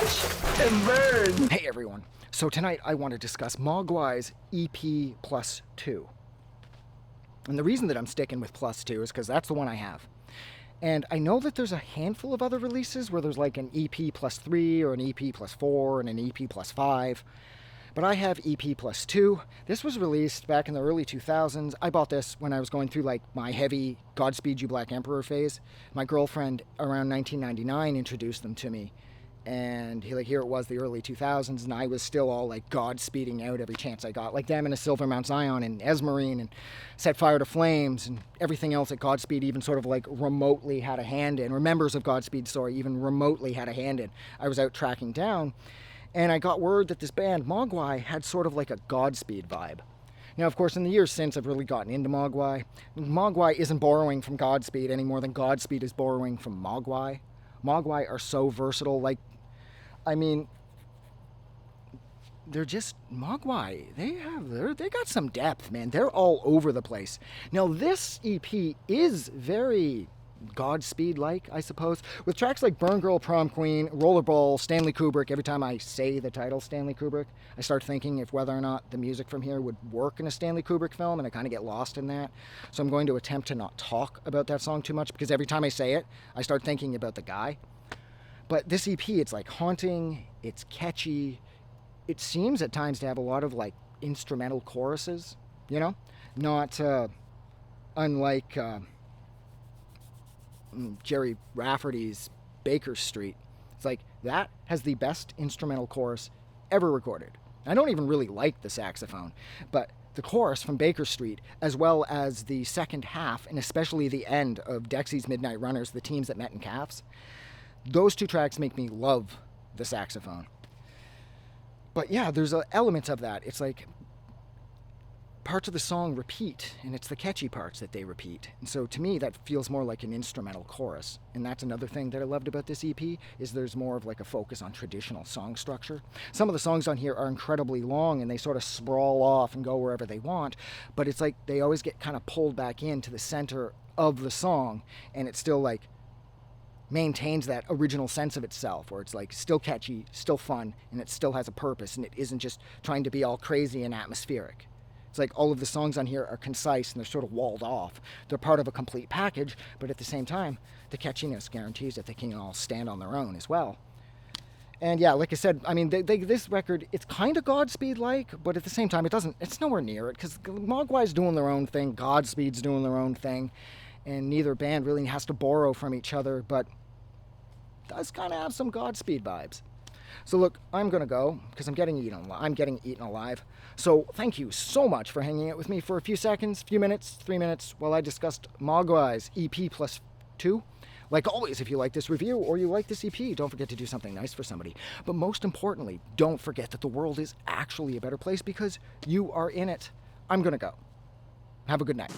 Watch and burn. Hey everyone, so tonight I want to discuss Mogwai's EP plus 2. And the reason that I'm sticking with plus 2 is because that's the one I have. And I know that there's a handful of other releases where there's like an EP plus 3 or an EP plus 4 and an EP plus 5. But I have EP plus 2. This was released back in the early 2000s. I bought this when I was going through like my heavy Godspeed You Black Emperor phase. My girlfriend around 1999 introduced them to me. And here it was, the early 2000s, and I was still all like Godspeeding out every chance I got. Like Them in a Silver Mount Zion and Esmerine and Set Fire to Flames and everything else that Godspeed even sort of like remotely had a hand in, or members of Godspeed, sorry, even remotely had a hand in. I was out tracking down. And I got word that this band, Mogwai, had sort of like a Godspeed vibe. Now, of course, in the years since, I've really gotten into Mogwai. Mogwai isn't borrowing from Godspeed any more than Godspeed is borrowing from Mogwai. Mogwai are so versatile. They're just Mogwai. They got some depth, man. They're all over the place. Now, this EP is very Godspeed-like, I suppose, with tracks like Burn Girl, Prom Queen, Rollerball, Stanley Kubrick. Every time I say the title Stanley Kubrick, I start thinking if whether or not the music from here would work in a Stanley Kubrick film, and I kind of get lost in that. So I'm going to attempt to not talk about that song too much, because every time I say it, I start thinking about the guy. But this EP, it's like haunting, it's catchy, it seems at times to have a lot of like instrumental choruses, you know? Not unlike Jerry Rafferty's Baker Street. It's like, that has the best instrumental chorus ever recorded. I don't even really like the saxophone, but the chorus from Baker Street, as well as the second half, and especially the end of Dexy's Midnight Runners, The Teams That Met in Calves, those two tracks make me love the saxophone. But yeah, there's elements of that. It's like parts of the song repeat, and it's the catchy parts that they repeat. And so to me, that feels more like an instrumental chorus. And that's another thing that I loved about this EP, is there's more of like a focus on traditional song structure. Some of the songs on here are incredibly long, and they sort of sprawl off and go wherever they want, but it's like they always get kind of pulled back into the center of the song, and it's still like maintains that original sense of itself, where it's like still catchy, still fun, and it still has a purpose, and it isn't just trying to be all crazy and atmospheric. It's like all of the songs on here are concise and they're sort of walled off. They're part of a complete package, but at the same time, the catchiness guarantees that they can all stand on their own as well. And yeah, like I said, I mean, this record, it's kind of Godspeed-like, but at the same time, it's nowhere near it, because Mogwai's doing their own thing, Godspeed's doing their own thing, and neither band really has to borrow from each other, but does kind of have some Godspeed vibes. So look, I'm going to go, because I'm getting eaten alive. So thank you so much for hanging out with me for a few seconds, few minutes, 3 minutes, while I discussed Mogwai's EP plus 2. Like always, if you like this review or you like this EP, don't forget to do something nice for somebody. But most importantly, don't forget that the world is actually a better place because you are in it. I'm going to go. Have a good night.